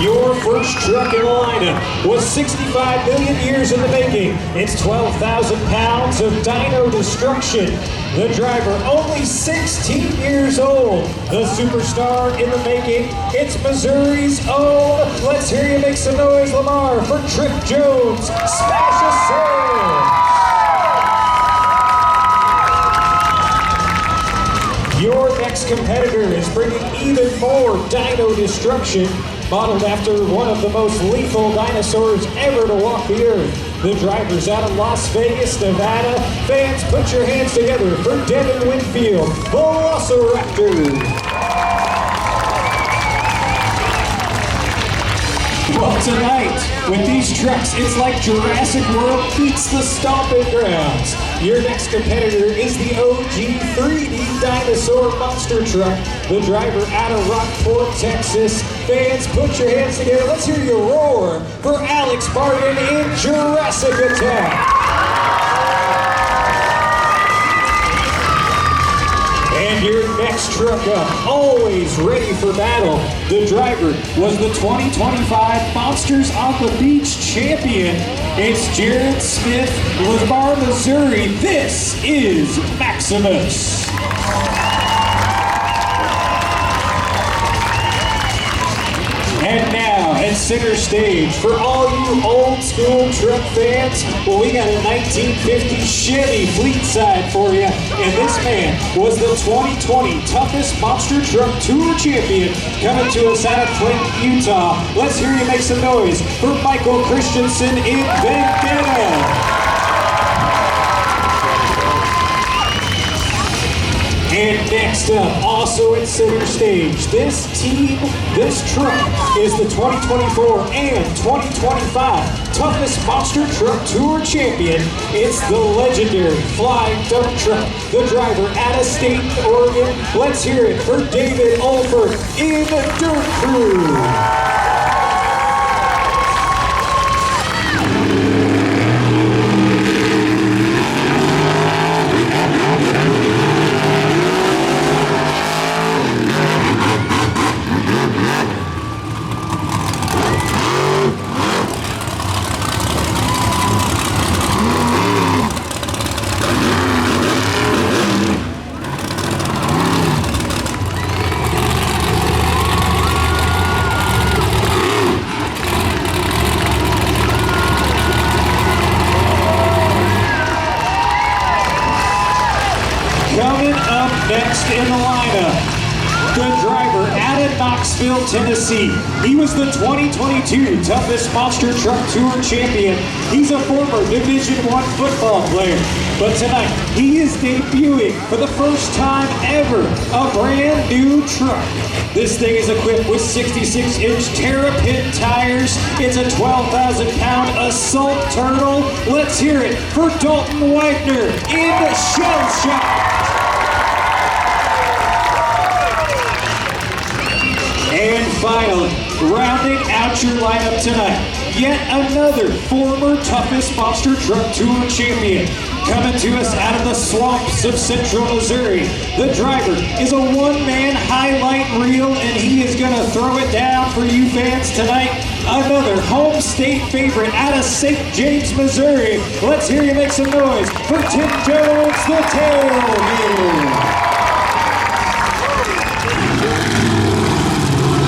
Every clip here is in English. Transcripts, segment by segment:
Your first truck in the lineup was 65 million years in the making. It's 12,000 pounds of dyno destruction. The driver, only 16 years old. The superstar in the making, it's Missouri's own. Let's hear you make some noise, Lamar, for Tripp Jones. Smashosaurus. Your next competitor is bringing even more dino destruction, modeled after one of the most lethal dinosaurs ever to walk the earth. The driver's out of Las Vegas, Nevada. Fans, put your hands together for Devin Winfield, Velociraptor. Well, tonight, with these trucks, it's like Jurassic World beats the stomping grounds. Your next competitor is the OG 3D dinosaur monster truck. The driver out of Rockport, Texas. Fans, put your hands together. Let's hear you roar for Bardin in Jurassic Attack. And your next truck up, always ready for battle. The driver was the 2025 Monsters on the Beach champion. It's Jared Smith, Lamar, Missouri. This is Maximus. And now at center stage, for all you old school truck fans, well, we got a 1950 Chevy fleet side for you. And this man was the 2020 toughest monster truck tour champion, coming to us out of Clinton, Utah. Let's hear you make some noise for Michael Christensen in Vendetta. And next up, also at center stage, this truck is the 2024 and 2025 toughest monster truck tour champion. It's the legendary flying dump truck. The driver out of state Oregon. Let's hear it for David Olfert in the Dirt Crew. Coming up next in the lineup, the driver out of Knoxville, Tennessee. He was the 2022 toughest monster truck tour champion. He's a former Division I football player. But tonight, he is debuting for the first time ever a brand new truck. This thing is equipped with 66-inch Terrapin tires. It's a 12,000-pound assault turtle. Let's hear it for Dalton Widner in Shell Shock. And finally, rounding out your lineup tonight, yet another former toughest monster truck tour champion. Coming to us out of the swamps of central Missouri. The driver is a one-man highlight reel, and he is going to throw it down for you fans tonight. Another home state favorite out of St. James, Missouri. Let's hear you make some noise for Tim Jones, the Tailgator.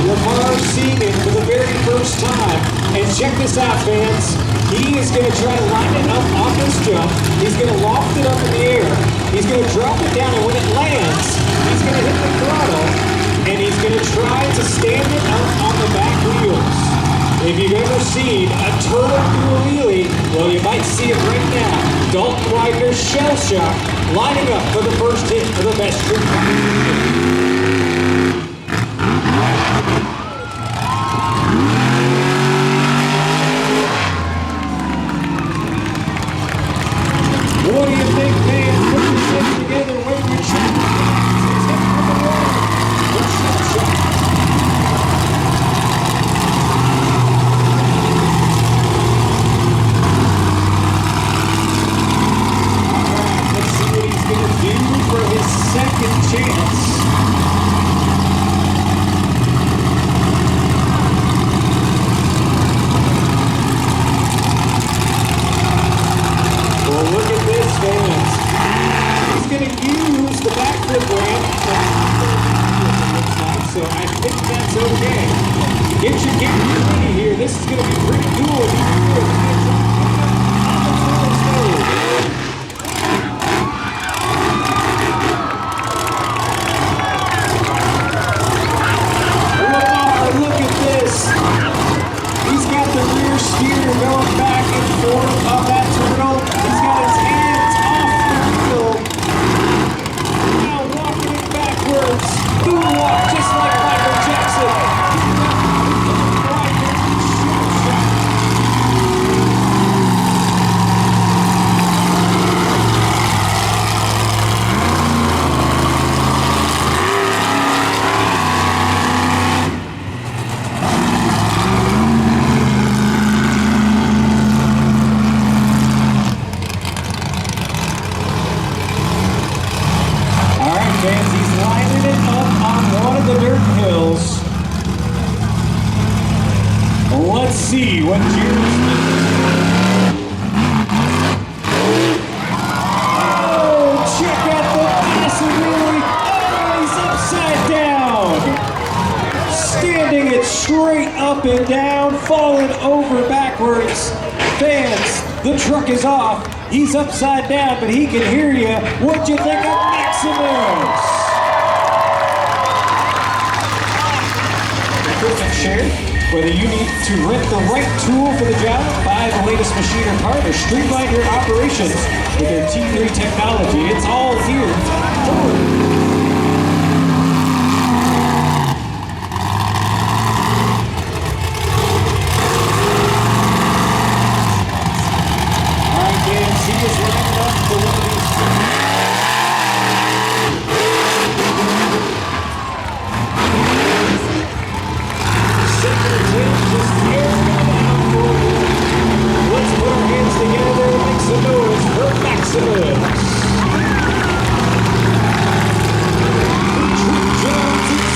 Lamar seeing for the very first time. And check this out, fans. He is going to try to line it up off his jump. He's going to loft it up in the air. He's going to drop it down, and when it lands, he's going to hit the throttle, and he's going to try to stand it up on the back wheels. If you've ever seen a turtle do a wheelie, well, you might see it right now. Dalton Widner, Shell Shock, lining up for the first hit for the best trick. What do you think, man? Put yourself together, wave your shot. It's hit from the wall. It's Shell Shock. Alright, let's see what he's going to do for his second chance. Let's see what Jared's check out the massive wheelie. Oh, he's upside down. Standing it straight up and down, falling over backwards. Fans, the truck is off. He's upside down, but he can hear you. What'd you think of Maximus? Equipment shared. Whether you need to rent the right tool for the job, buy the latest machine or part, or streamline your operations with their T3 technology, it's all here. All right, kids, he is lining up for one of these. Let's put our hands together and make some noise for Maximus. Tripp Jones and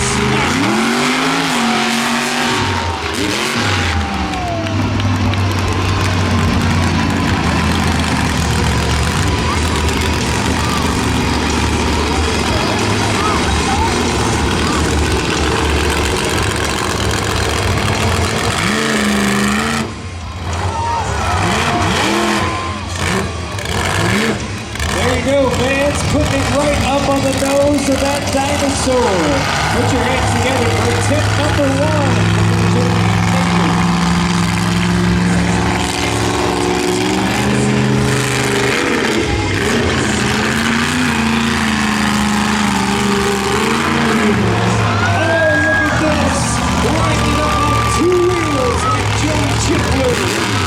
putting it right up on the nose of that dinosaur. Put your hands together for tip number 1.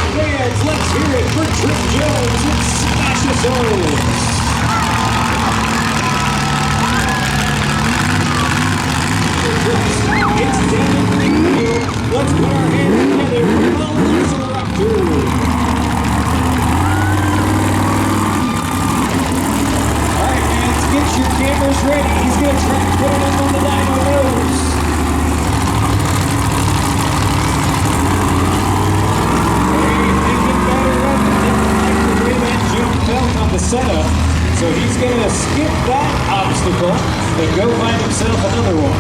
Fans, let's hear it for Tripp Jones and Smashosaurus. It's Devin Winfield. Let's put our hands together for Velociraptor. Alright, fans, get your cameras ready. He's going to try to put it up on the dino nose. On the setup, so he's going to skip that obstacle and go find himself another one.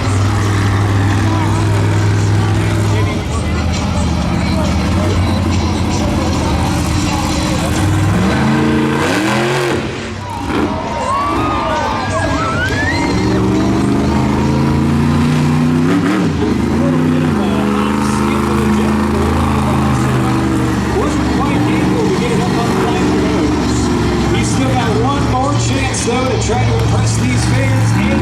Though, to try to impress these fans and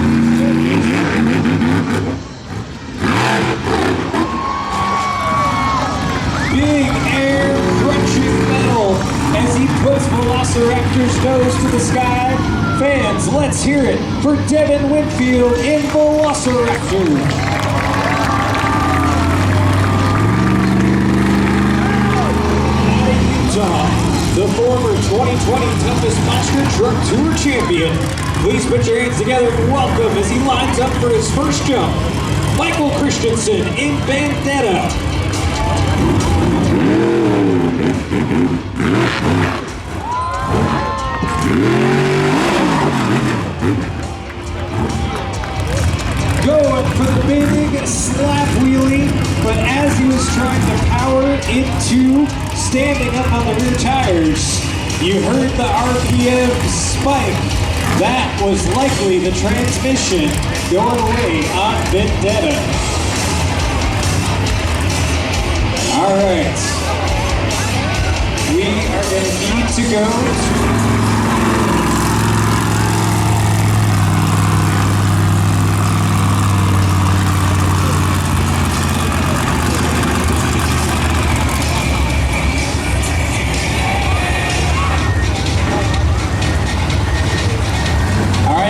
big air crunching metal as he puts Velociraptor's nose to the sky. Fans, let's hear it for Devin Winfield in Velociraptor. Out of Utah, the former 2020 Toughest Monster Truck Tour champion. Please put your hands together and welcome as he lines up for his first jump, Christensen in Vendetta. Going for the big slap wheelie, but as he was trying to power into standing up on the rear tires, you heard the RPM spike. That was likely the transmission going away on Vendetta. All right. We are going to need to go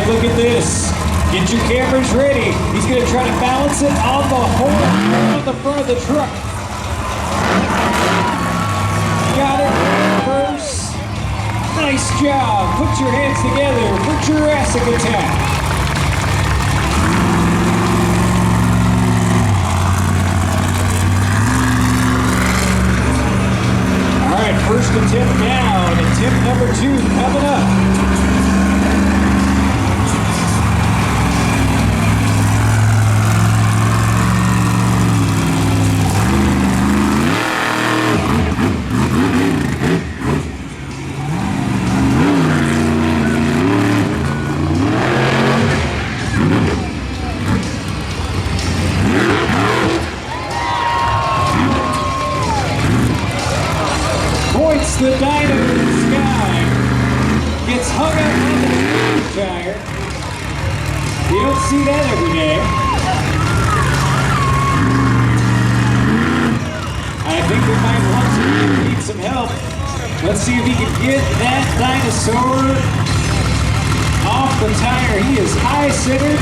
look at this. Get your cameras ready. He's going to try to balance it on the horn on the front of the truck. Got it. Reverse. Nice job. Put your hands together for Jurassic attack. a tip down, and tip number 2 coming up. Points the dino in the sky. Gets hung up on the tire. You don't see that every day. I think we might want to need some help. Let's see if he can get that dinosaur off the tire. He is high-centered,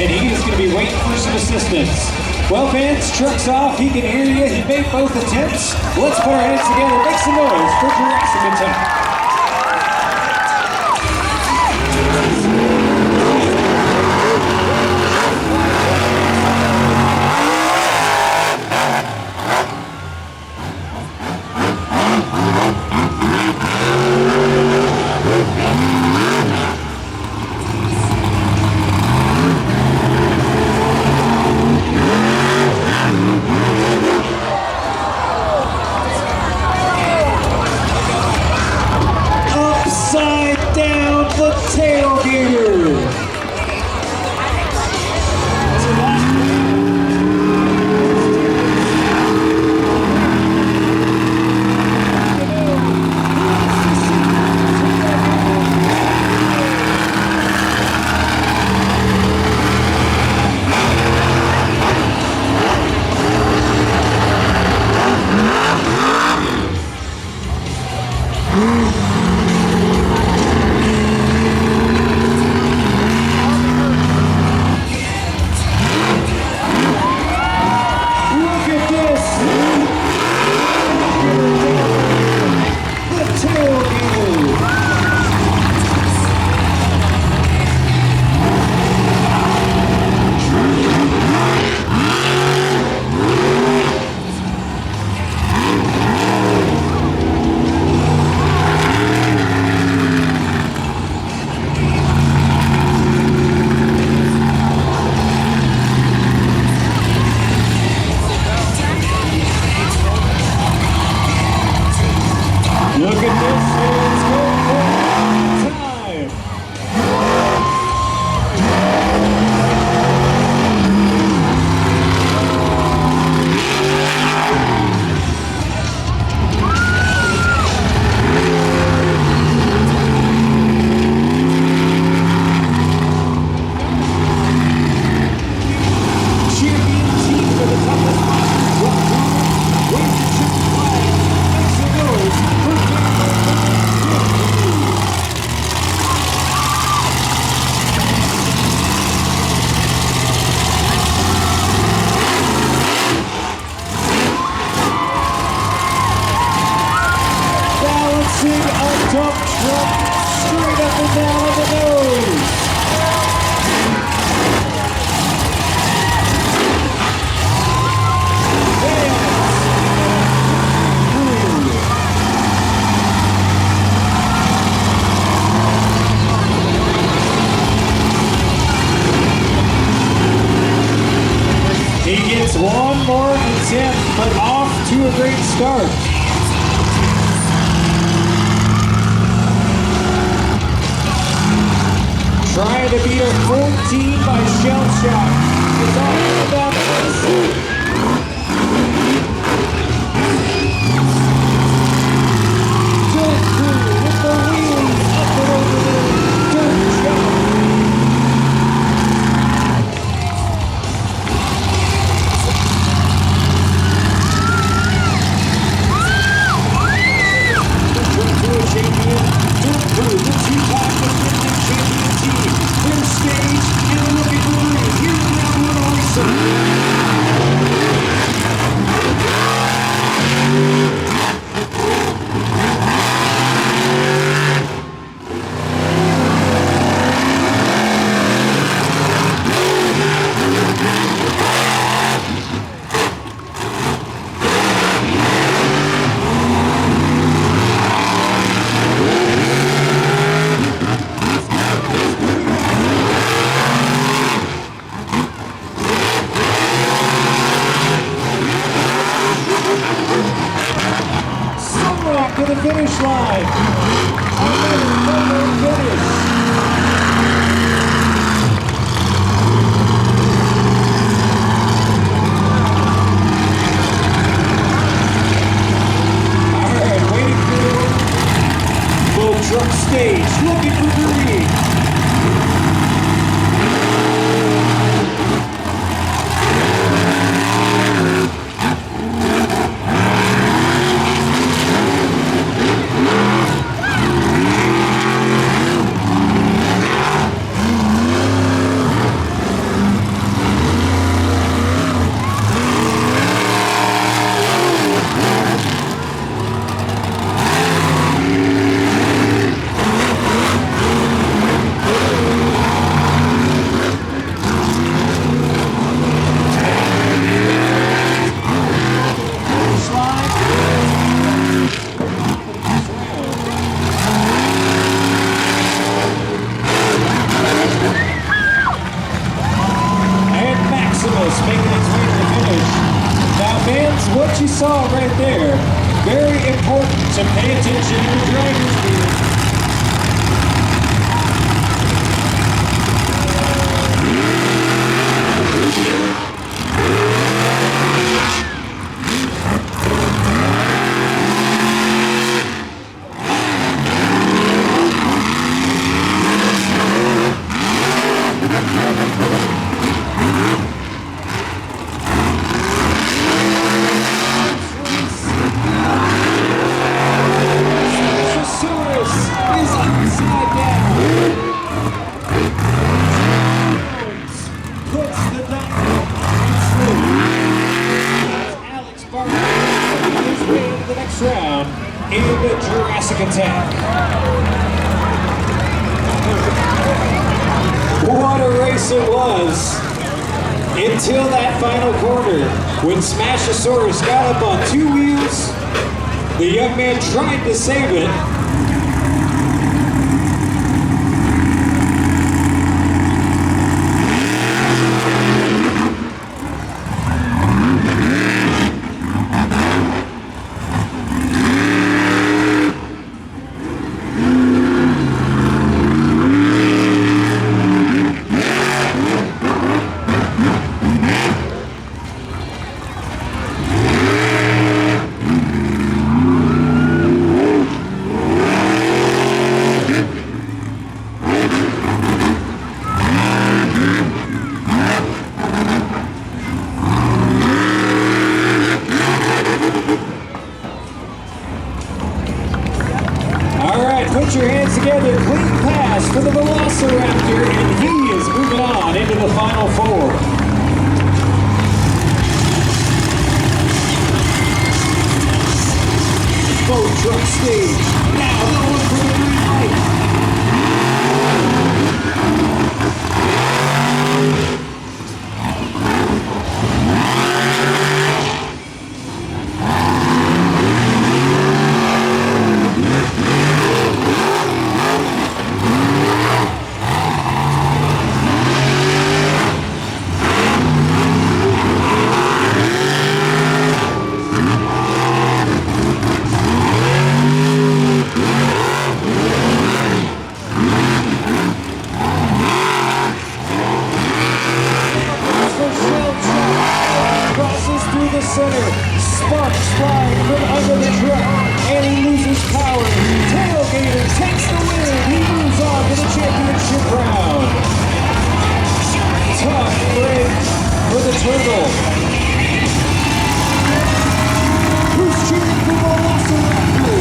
and he is going to be waiting for some assistance. Well, fans, truck's off. He can hear you. He made both attempts. Let's put our hands together. Make some noise for Jurassic attempt. Down the tailgater. Look at this, it's going for time. Champion team for the toughest monster truck tour. Wave the chip flag. Make some noise for balancing a dump truck straight up and down on the nose. He gets one more attempt, but off to a great start. Trying to beat a 14 by Shell Shock. It's all about this. Dirt Crew with the wheels up and over there. Dirt Jump. Champion, Dirt Crew, the two-time defending champion team. Their stage and looking for the here now with Olfert. finish line. Another photo finish. All right, waiting for the full truck stage, looking for green. Making its way to the finish. Now, fans, what you saw right there, very important to pay attention to your drivers here. Round in the Jurassic attack. What a race it was until that final corner when Smashosaurus got up on two wheels. The young man tried to save it. Put your hands together, clean pass for the Velociraptor, and he is moving on into the final four. Full truck stage, now going for the green light. Center, sparks flying from under the truck, and he loses power. Tailgator takes the win. He moves on to the championship round. Tough break for the Turtle. Who's cheering for Velociraptor?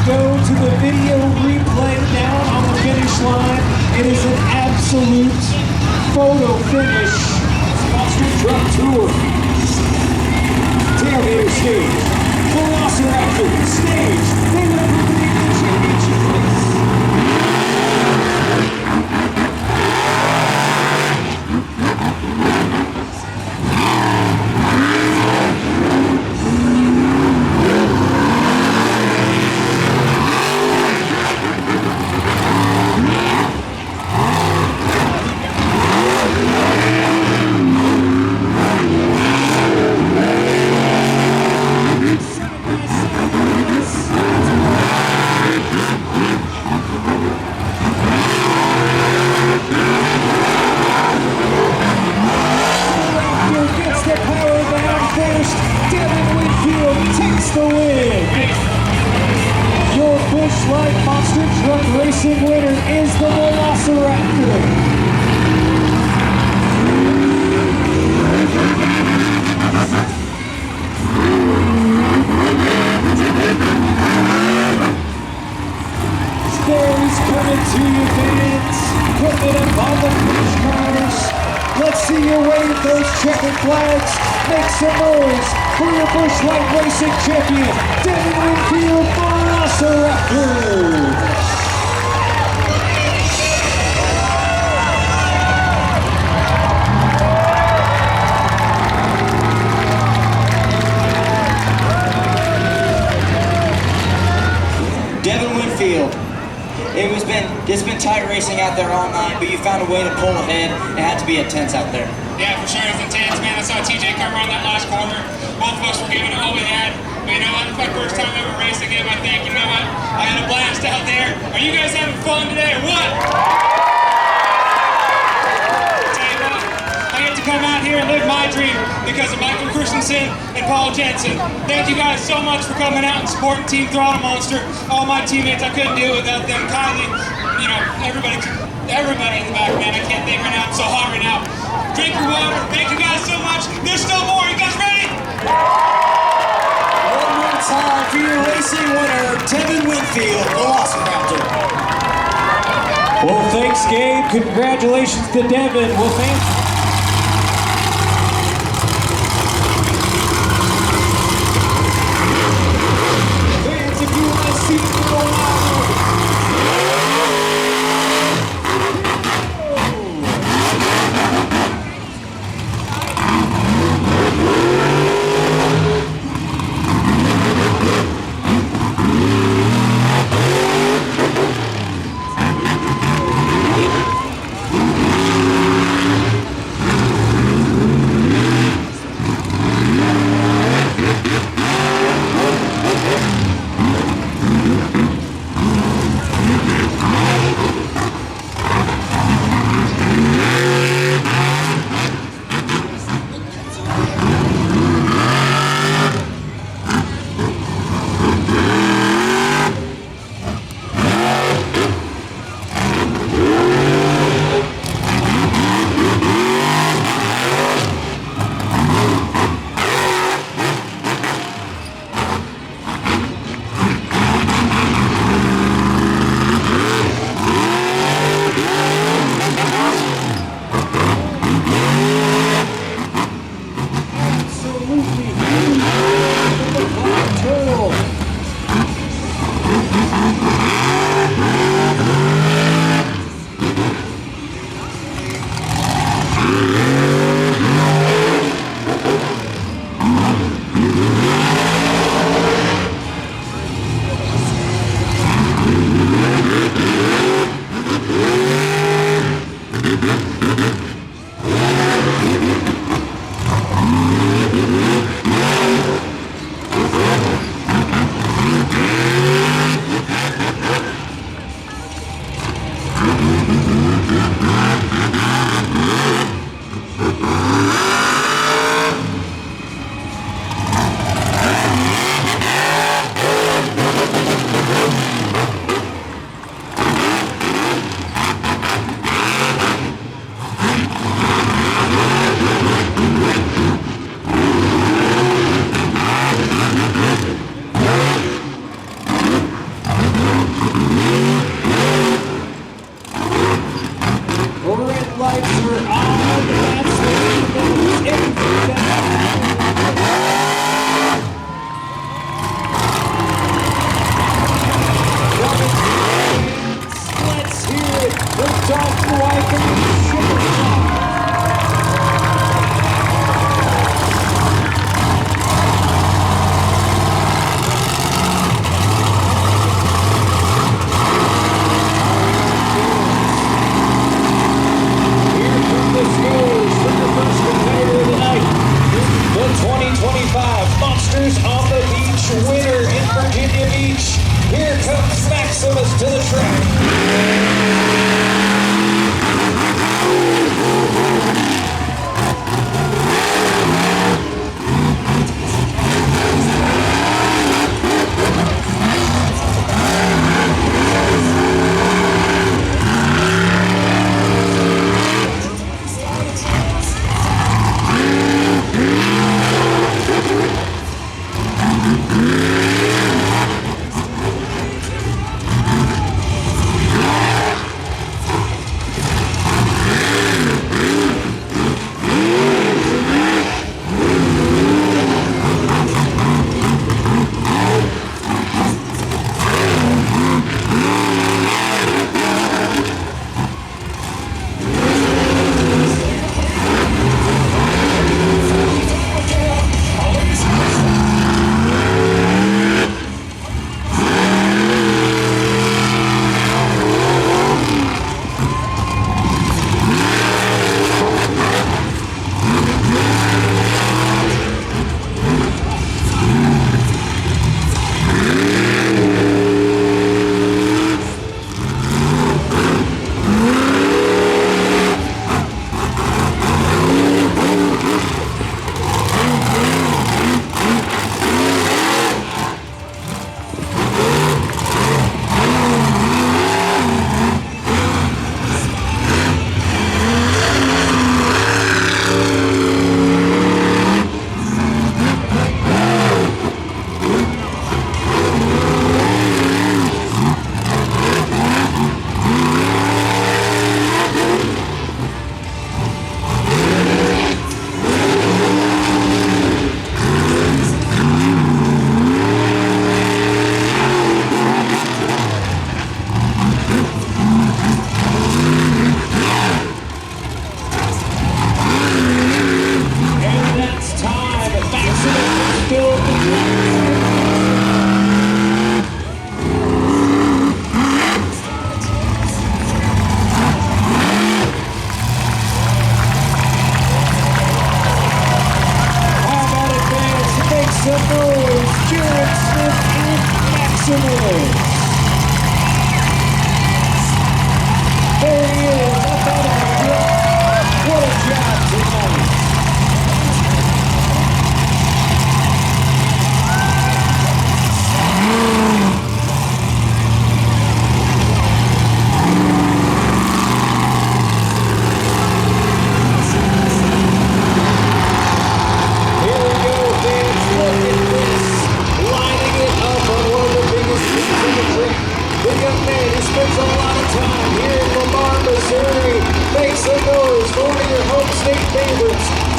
go to the video replay down on the finish line. It is an absolute photo finish. Monster Truck Tour. Tailgator stage. Velociraptor stage. They represent the championship race. Devin Winfield takes the win. Your Busch Light Monster Truck Racing winner is the Velociraptor. Stories coming to you, fans. Putting it up on the finish counters. Let's see you wave those checkered flags. Make some noise for your Busch Light Racing champion, Devin Winfield Velociraptor. Devin Winfield, it's been tight racing out there all night, but you found a way to pull ahead. It had to be intense out there. Yeah, for sure, it was intense, man. I saw TJ come around that last corner. Both of us were giving it all we had. But you know what? It's my first time ever racing it. I think, you know what? I had a blast out there. Are you guys having fun today or what? Tell you what, I get to come out here and live my dream because of Michael Christensen and Paul Jensen. Thank you guys so much for coming out and supporting Team Throttle Monster. All my teammates, I couldn't do it without them. Kylie, you know, everybody in the back, man. I can't think right now. I'm so hot right now. Drink your water. Thank you guys so much. There's still more. You guys ready? One more time for your racing winner, Devin Winfield, Velociraptor. Well, thanks, Gabe. Congratulations to Devin. Well, thanks. Fans, if you want to see the 2025 Monsters on the Beach winner in Virginia Beach. Here comes Maximus to the track.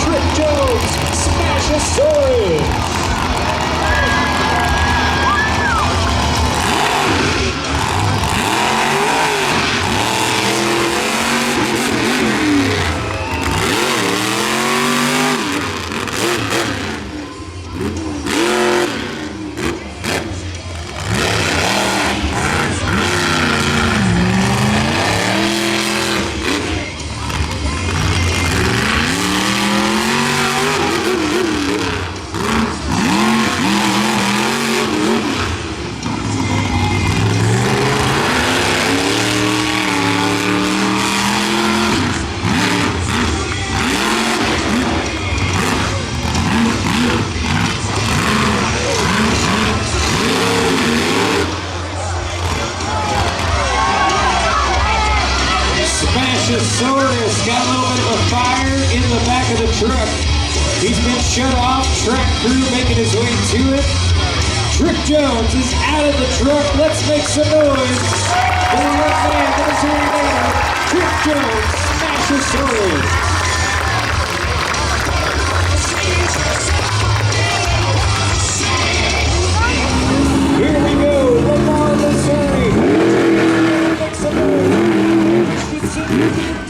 Tim Jones, Smashosaurus. Smashosaurus got a little bit of a fire in the back of the truck. He's been shut off. Track crew making his way to it. Tripp Jones is out of the truck. Let's make some noise for the young man, the Missouri native, Tripp Jones, Smashosaurus. Here we go, Lamar, Missouri. Make some noise. Vendetta.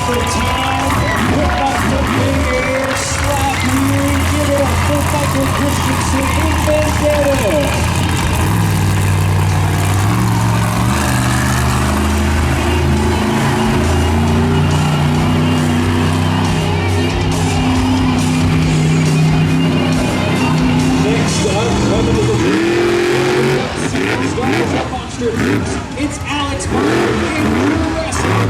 For time, put up the big air, slap you, give it up for Michael Christensen in Vendetta. Next up, coming to the Stars of Monster Trucks, it's Alex Bardin in Jurassic.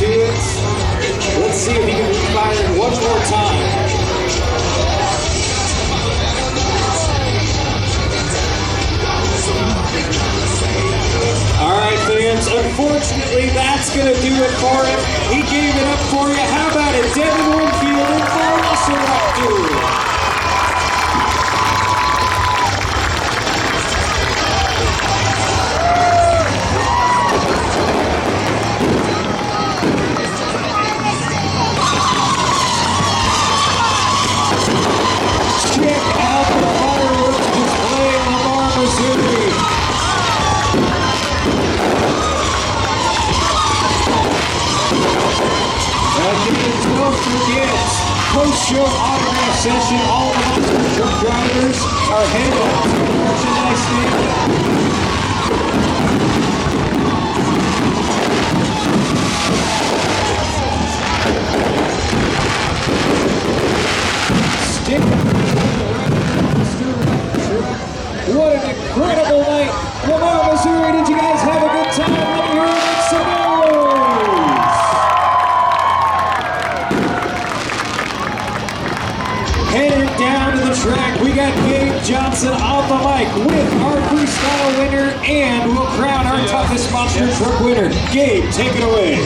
to it. Let's see if he can fire it one more time. All right, fans, unfortunately, that's going to do it for him. He gave it up for you. How about it, Devin, Winfield, and Velociraptor? Check out the fireworks display in Lamar, Missouri. Don't forget, post-show autograph session. All the monster truck drivers are headed out to the merchandise stand. Stick. What an incredible night. Lamar, Missouri, did you guys have a good time? Let me hear it. Make some noise. Headed down to the track, we got Gabe Johnson on the mic with our freestyle winner, and we'll crown our toughest monster truck winner. Gabe, take it away.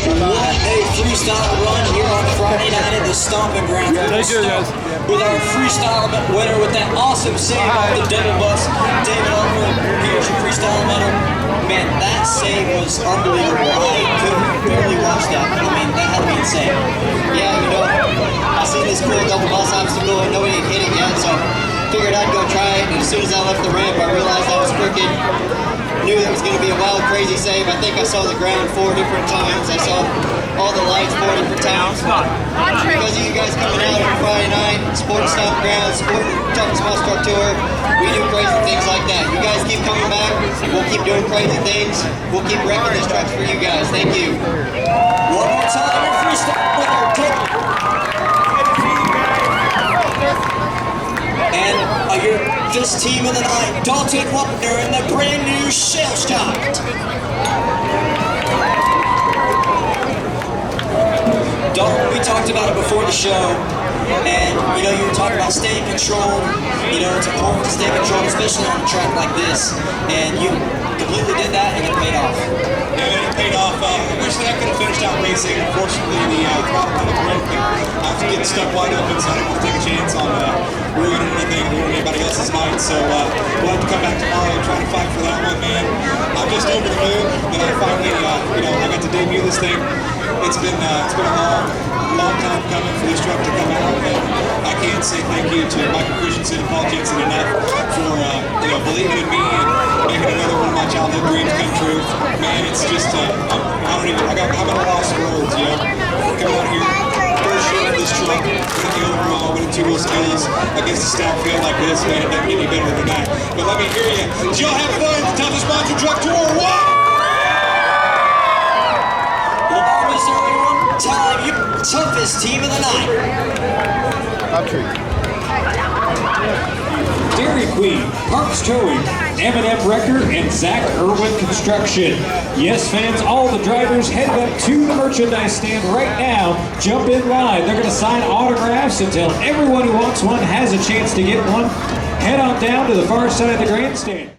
What a freestyle run here on Friday night at the Stomping Ground. With our freestyle winner with that awesome save on the Devin bus, David Olfert. Here's your freestyle medal. Man, that save was unbelievable. I could barely watch that. I mean, that had to be insane. Yeah, you know, I seen this cool double bus obstacle and nobody had hit it yet, so figured I'd go try it. And as soon as I left the ramp, I realized I was crooked. Knew it was going to be a wild, crazy save. I think I saw the ground 4 different times. I saw all the lights 4 different times. Because of you guys coming out on Friday night, supporting Stomping Ground, supporting Toughest Monster Truck Tour, we do crazy things like that. You guys keep coming back. We'll keep doing crazy things. We'll keep wrecking these trucks for you guys. Thank you. One more time, your freestyle winner. And your this team of the night, Dalton Widner and the brand new Shell Shocked. Dalton, we talked about it before the show, and you know, you were talking about staying controlled. You know, it's important to stay controlled, especially on a track like this, and you completely did that, and it paid off. Yeah, it paid off. I wish that I could have finished out racing. Unfortunately, the throttle pedal broke. I was getting stuck wide open, so I didn't want to take a chance on ruining anything, ruining anybody else's night. So we'll have to come back tomorrow and try to fight for that one, man. I'm just over the moon that I finally, you know, I got to debut this thing. It's been a long time coming for this truck to come out, and I can't say thank you to Michael Christensen and Paul Jensen enough for you know, believing in me and making another one of my childhood dreams come true. Man, it's just I'm at a loss of words, you know. Coming out here, first year of this truck, winning the overall, winning 2 wheel skills against a stacked field like this, man, it doesn't get any better than that. But let me hear you. Did y'all have fun at the Toughest Monster Truck Tour or what? Lamar, Missouri, one time, your toughest team of the night. Dairy Queen, Parks Towing, M&M Wrecker, and Zach Irwin Construction. Yes, fans, all the drivers head up to the merchandise stand right now. Jump in line. They're going to sign autographs until everyone who wants one has a chance to get one. Head on down to the far side of the grandstand.